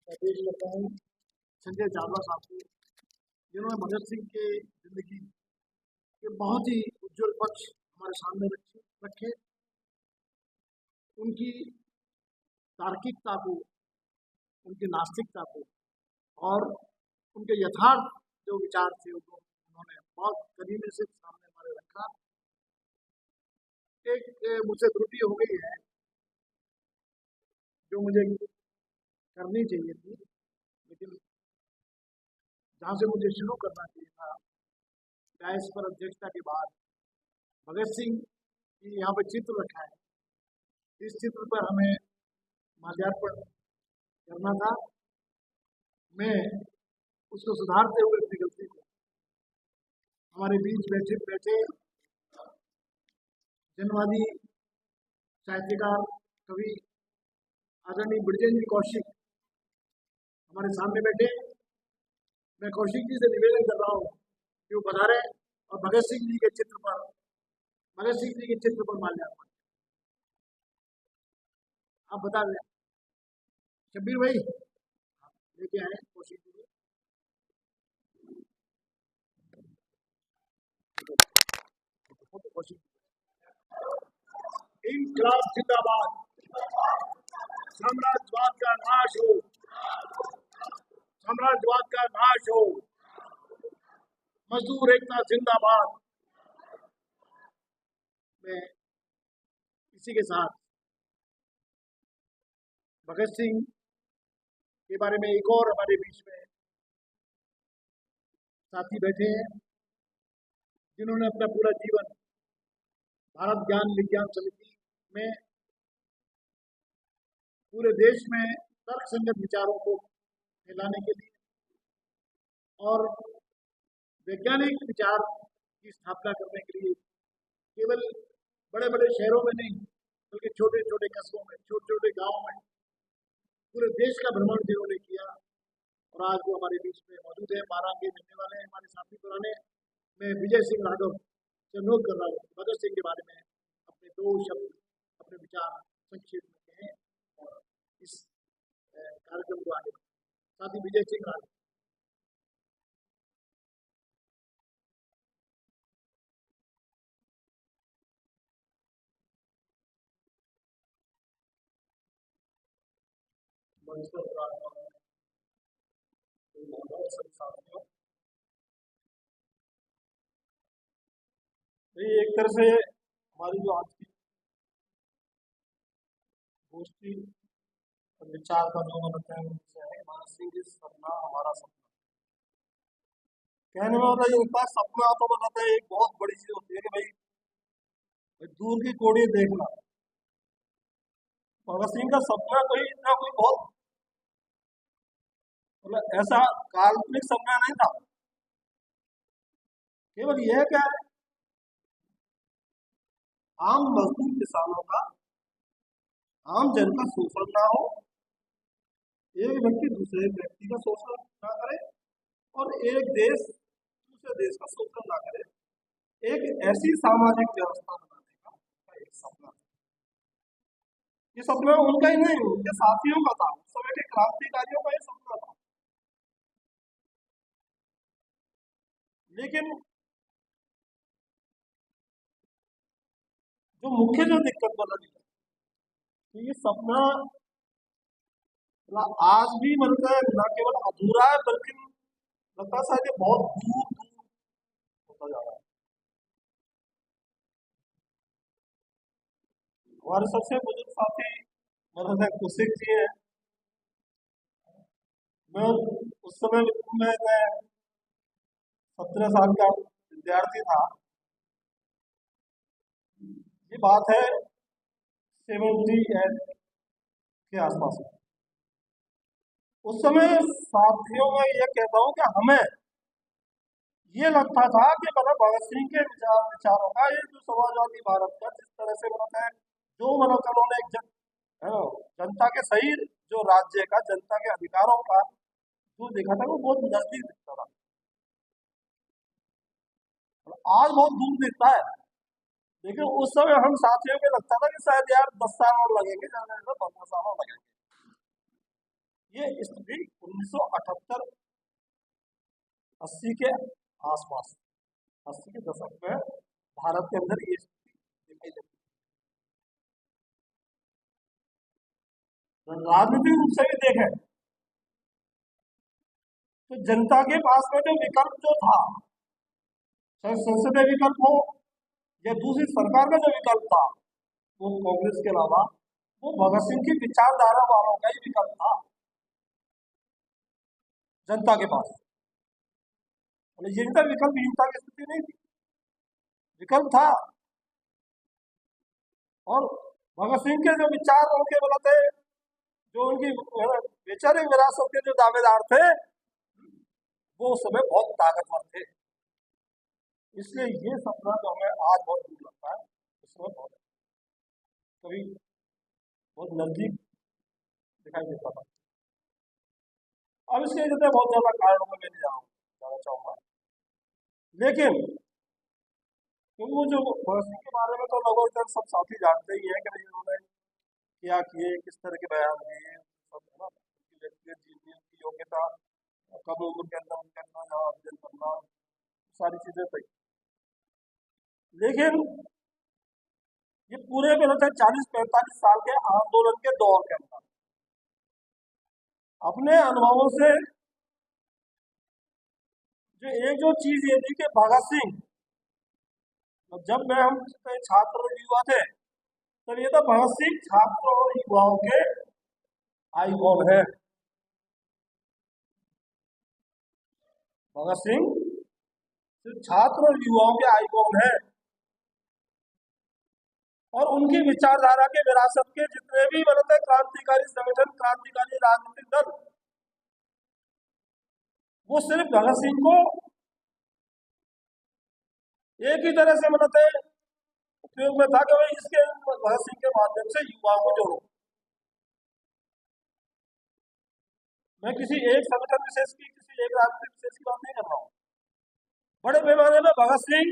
मैं पेश करता हूँ संजय चावला साहब को, जिन्होंने भगत सिंह के जिंदगी के बहुत ही उज्जवल पक्ष हमारे सामने रखे। उनकी तार्किकता को, उनकी नास्तिकता को और उनके यथार्थ जो विचार थे उनको उन्होंने बहुत करीने से सामने हमारे रखा। एक मुझसे त्रुटि हो गई है जो मुझे करनी चाहिए थी, लेकिन जहाँ से मुझे शुरू करना चाहिए था, डायस पर अध्यक्षता के बाद भगत सिंह की यहाँ पे चित्र रखा है, इस चित्र पर हमें माल्यार्पण करना था। मैं उसको सुधारते हुए अपनी गलती को हमारे बीच बैठे बैठे जनवादी साहित्यकार कवि आदरणीय ब्रजेंद्र कौशिक हमारे सामने बैठे। मैं कौशिक जी से निवेदन कर रहा हूँ कि वो पधारे और भगत सिंह जी के चित्र पर माल्यार्पण आप बता दें। शब्बीर भाई लेके आए कौशिक जी। इनकलाब जिंदाबाद, साम्राज्यवाद का नाश हो, साम्राज्यवाद का नाश हो, मजदूर एकता जिंदाबाद। मैं इसी के साथ भगत सिंह के बारे में एक और हमारे बीच में साथी बैठे हैं जिन्होंने अपना पूरा जीवन भारत ज्ञान विज्ञान समिति में पूरे देश में तर्क संगत विचारों को फैलाने के लिए और वैज्ञानिक विचार की स्थापना करने के लिए केवल बड़े बड़े शहरों में नहीं बल्कि छोटे छोटे कस्बों में, छोटे छोटे गांवों में पूरे देश का भ्रमण जिन्होंने किया और आज वो हमारे बीच में मौजूद है। 12 के मिलने वाले हैं हमारे साथी पुराने। मैं विजय सिंह राघव से अनुरोध कर रहा हूँ भगत सिंह के बारे में अपने 2 शब्द, अपने विचार संक्षेप में कहें और इस कार्यक्रम को आगे साथी विजय सिंह राघव। एक तरह से हमारी जो आज की गोष्ठी विचार का जो मतलब है भगत सिंह की सपना हमारा सपना कहने में मतलब ये होता है। सपना तो मतलब है एक बहुत बड़ी चीज होती है कि भाई दूर की कोड़ी देखना। भगत सिंह का सपना कोई इतना कोई बहुत मतलब ऐसा काल्पनिक सपना नहीं था, केवल यह क्या है आम मजदूर किसानों का, आम जन का शोषण ना हो, एक व्यक्ति दूसरे व्यक्ति का शोषण ना करे और एक देश दूसरे देश का शोषण ना करे, एक ऐसी सामाजिक व्यवस्था बनाने का एक सपना। ये सपना उनका ही नहीं, उनके साथियों का था, उस समय के क्रांतिकारियों का ये सपना था। लेकिन जो मुख्य जो दिक्कत बना दी तो ये सपना आज भी मतलब न केवल अधूरा है बल्कि लगता है कि बहुत दूर दूर होता जा रहा है। हमारे सबसे बुजुर्ग साथी मतलब है कौशिक जी है। मैं उस समय मैं 17 साल का विद्यार्थी था। ये बात है 78 के आसपास। उस समय साथियों में ये कहता हूँ कि हमें ये लगता था कि मतलब भगत सिंह के विचारों का ये जो समाजवादी भारत का जिस तरह से मतलब है जो मतलब उन्होंने एक जनता के सही जो राज्य का जनता के अधिकारों का जो देखा था वो बहुत नजदीक दिखता था, आज बहुत दूर दिखता है। लेकिन उस समय हम साथियों को लगता था कि शायद यार 10 साल और लगेंगे, 15 साल और लगेंगे। ये स्थिति 1978 80 के आसपास, 80 के दशक में भारत के अंदर ये स्थिति दिखाई देती है। राजनीतिक रूप से भी देखें तो जनता के पास में जो विकल्प जो था, चाहे संसदीय विकल्प हो या दूसरी सरकार का जो विकल्प था, वो कांग्रेस के अलावा वो भगत सिंह की विचारधारा वालों का ही विकल्प था जनता के पास। ये विकल्पहीनता की स्थिति नहीं थी, विकल्प था। और भगत सिंह के जो विचार उनके गलत है, जो उनकी वैचारिक विरासत के जो दावेदार थे वो उस समय बहुत ताकतवर थे। इसलिए ये सपना जो हमें आज बहुत दूर लगता है, उसमें बहुत कभी बहुत नजदीक दिखाई देता था। अब इसके लिए बहुत ज्यादा कारणों में मैं जाना चाहूंगा, लेकिन क्योंकि वो जो भगत सिंह के बारे में तो लगभग सब साथी जानते ही है कि नहीं उन्होंने क्या किए, किस तरह के बयान दिए, सब है ना, व्यक्तिगत जीवन की योग्यता, कब उम्र के अंदर करना, अध्ययन करना, सारी चीजें सही। लेकिन ये पूरे में 40-45 साल के आंदोलन के दौर के अंदर अपने अनुभवों से जो चीज ये थी कि भगत सिंह, जब मैं हम छात्र और युवा थे तब ये था भगत सिंह छात्रों और युवाओं के आइकॉन है। भगत सिंह सिर्फ छात्र और युवाओं के आइकॉन है, और उनकी विचारधारा के विरासत के जितने भी क्रांतिकारी संगठन, क्रांतिकारी राजनीतिक दल, वो सिर्फ भगत सिंह को एक ही तरह से उपयोग में था कि भाई इसके भगत सिंह के माध्यम से युवाओं को जोड़ो। मैं किसी एक संगठन विशेष की, किसी एक राजनीतिक विशेष की बात नहीं कर रहा हूँ। बड़े पैमाने में भगत सिंह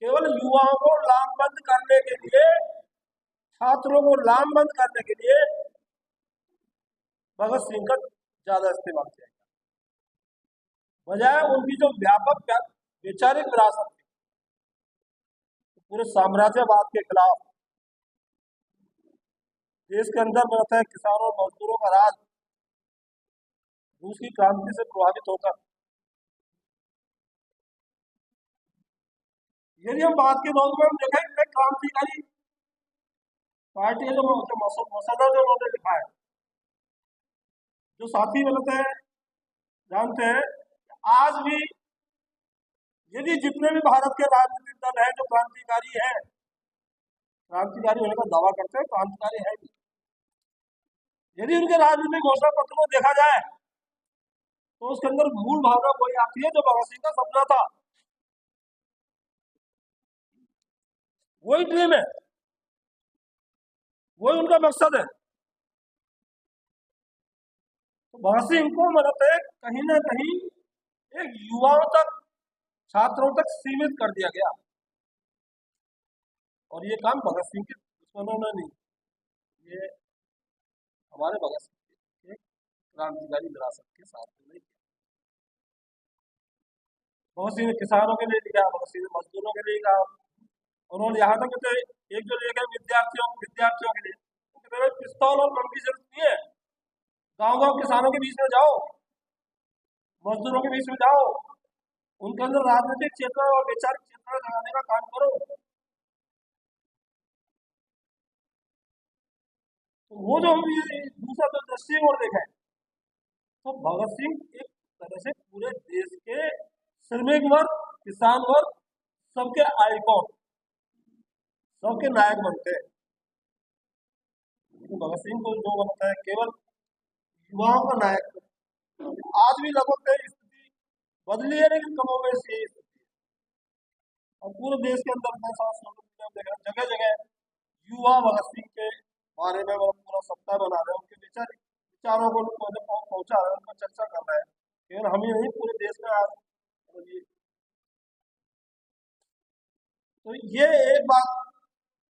केवल युवाओं को लामबंद करने के लिए, छात्रों को लामबंद करने के लिए भगत सिंह का ज्यादा इस्तेमाल किया गया, बजाय उनकी जो व्यापक वैचारिक विरासत थी पूरे साम्राज्यवाद के खिलाफ, देश के अंदर बनता है किसानों और मजदूरों का राज, रूस की क्रांति से प्रभावित होकर, यदि हम बात के दौर में हम देखें क्रांतिकारी पार्टी जो मसौदा जो उन्होंने लिखा है, जो साथी है जानते हैं, आज भी यदि जितने भी भारत के राजनीतिक दल हैं जो क्रांतिकारी हैं, क्रांतिकारी होने का दावा करते हैं, क्रांतिकारी है भी, यदि उनके राजनीतिक घोषणा पत्र को देखा जाए तो उसके अंदर मूल भावना वही आती है जो भगत सिंह का सपना था, वही ड्रीम है, वही उनका मकसद है। तो भगत सिंह को कहीं ना कहीं एक युवाओं तक, छात्रों तक सीमित कर दिया गया, और ये काम भगत सिंह के दुश्मनों ने नहीं, ये हमारे भगत सिंह के क्रांतिकारी विरासत के साथ नहीं किया। भगत सिंह ने किसानों के लिए लिखा, भगत सिंह ने मजदूरों के लिए लिखा, उन्होंने यहाँ तक एक जो लिखा विद्यार्थियों के लिए, तो पिस्तौल और बम की जरूरत नहीं है, गांव गांव किसानों के बीच में जाओ, मजदूरों के बीच में जाओ, उनके अंदर राजनीतिक चेतना और वैचारिक चेतना जगाने का काम करो। तो वो जो हम दूसरा जो दृष्टि और देखा है, तो भगत सिंह एक तरह से पूरे देश के श्रमिक वर्ग, किसान वर्ग, सबके आइकॉन, सबके नायक बनते हैं। तो भगत सिंह को जो बनता है केवल युवाओं का नायक, आज भी लगभग स्थिति बदली है, लेकिन कमोबेश यही स्थिति है, और पूरे देश के अंदर जगह जगह युवा भगत सिंह के बारे में पूरा सप्ताह बना रहे हैं, उनके विचारों को पहुंचा रहे हैं, उनका चर्चा कर रहे हैं, केवल हम ही नहीं पूरे देश में आज। तो ये एक बात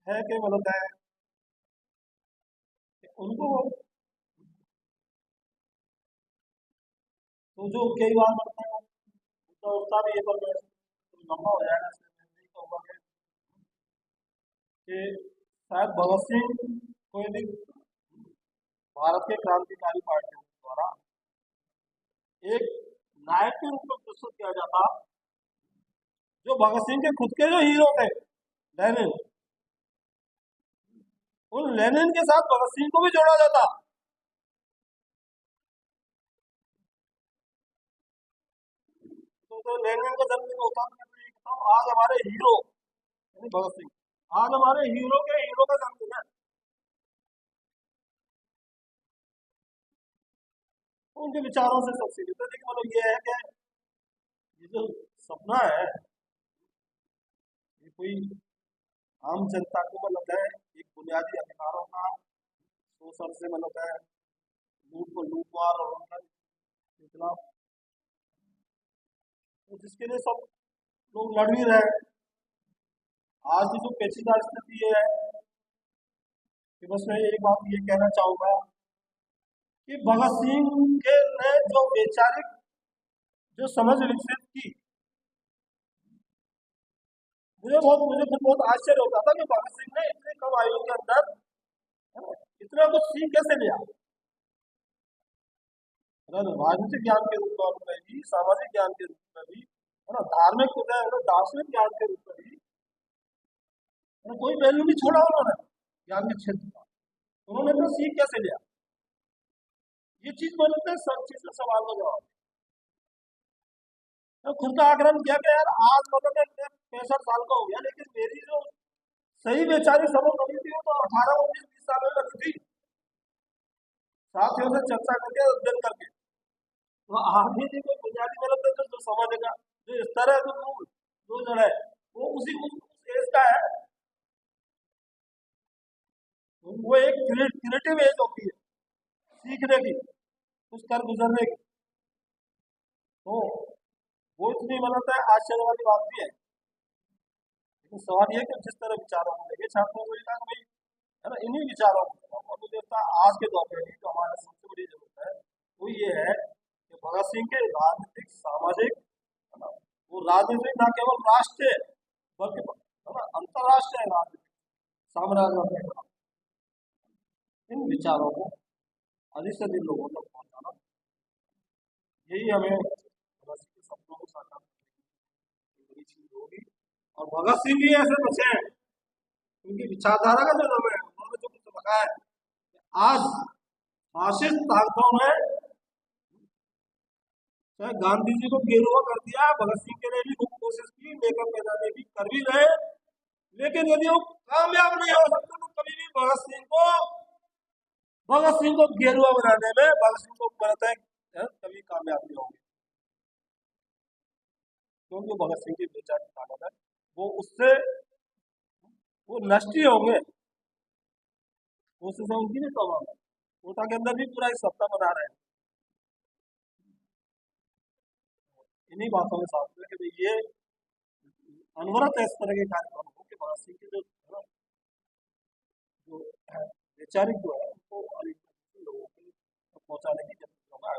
है कि है उनको तो जो कई बार बनता है तो उसका भी ये पर लंबा हो जाएगा, इसलिए मैं नहीं कहूँगा कि शायद भगत सिंह को यदि भारत के क्रांतिकारी पार्टियों द्वारा एक नायक के रूप में प्रस्तुत किया जाता, जो भगत सिंह के खुद के जो हीरो थे लेनिन, उन लेनिन के साथ भगत सिंह को भी जोड़ा जाता, तो लेनिन का जन्मदिन होता तो आज हमारे हीरो यानी भगत सिंह, आज हमारे हीरो के हीरो का जन्मदिन है। उनके विचारों से सब सीखते, लेकिन मतलब ये है कि ये जो सपना है ये कोई आम जनता को मतलब है एक बुनियादी अधिकारों का शोषण से मतलब है लूट को लूटमार और उनका खिलाफ, तो जिसके लिए सब लोग लड़ भी रहे हैं। आज की जो पेचीदा स्थिति है कि बस मैं एक बात ये कहना चाहूंगा कि भगत सिंह के ने जो वैचारिक जो समझ विकसित की, मुझे खुद बहुत आश्चर्य होता था कि भगत सिंह ने इतने कम आयु के अंदर इतना कुछ सीख कैसे लिया। राजनीतिक ज्ञान के रूप में भी, सामाजिक ज्ञान के रूप में भी, है ना, धार्मिक दार्शनिक ज्ञान के रूप में भी कोई वैल्यू नहीं छोड़ा उन्होंने ज्ञान के क्षेत्र का। उन्होंने तो सीख कैसे लिया, ये चीज बोलते हैं सब चीज का सवाल का जवाब। तो खुद का आकलन किया कि यार आज मतलब 65 साल का हो गया, लेकिन मेरी जो सही वैचारिक समझ बनी थी वो तो 18, 19, 20 साल में लगी थी, साथियों से चर्चा करके अध्ययन करके। तो आगे जो कोई बुनियादी मतलब जो समझेगा, जो स्तर है, जो जड़ है, वो उसी उस एज का है, वो एक क्रिएटिव एज होती है सीखने की, कुछ कर गुजरने की। तो वो इतनी मतलब है आश्चर्य वाली बात भी है। लेकिन सवाल ये कि जिस तरह विचारों को लेके छात्रों को लिखा भाई, है ना, इन्हीं विचारों को, और मुझे लगता है आज के दौर में भी जो हमारे सबसे बड़ी जरूरत है वो ये है कि भगत सिंह के राजनीतिक सामाजिक, है ना, वो राजनीतिक ना केवल राष्ट्रीय बल्कि है ना अंतर्राष्ट्रीय राजनीतिक साम्राज्य के खिलाफ इन विचारों को अधिक से अधिक लोगों तक पहुंचाना, यही हमें भगत सिंह के सपनों को साकार करने की बड़ी चीज होगी। और भगत सिंह भी ऐसे बचे हैं, उनकी विचारधारा का जो नाम है, उन्होंने जो कुछ रखा है, आज फासिस्ट ताकतों ने चाहे गांधी जी को गेरुआ कर दिया, भगत सिंह के लिए भी खूब कोशिश की, लेकर मैदाने भी कर भी रहे, लेकिन यदि वो कामयाब नहीं हो सकते तो कभी भी भगत सिंह को गेरुआ बनाने में भगत सिंह को बनाते हैं कभी कामयाब नहीं होंगे, क्योंकि भगत सिंह की विचार की ताकत है, वो उससे वो नष्ट ही होंगे, कोशिश उनकी नहीं तमाम है, कोटा के अंदर भी पूरा एक सप्ताह बना रहे हैं। इन्हीं बातों के साथ में कि ये अनवरत है इस तरह के कार्यक्रम हो कि भगत सिंह के जो वैचारिक जो है उनको लोगों को पहुंचाने की जरूरत है।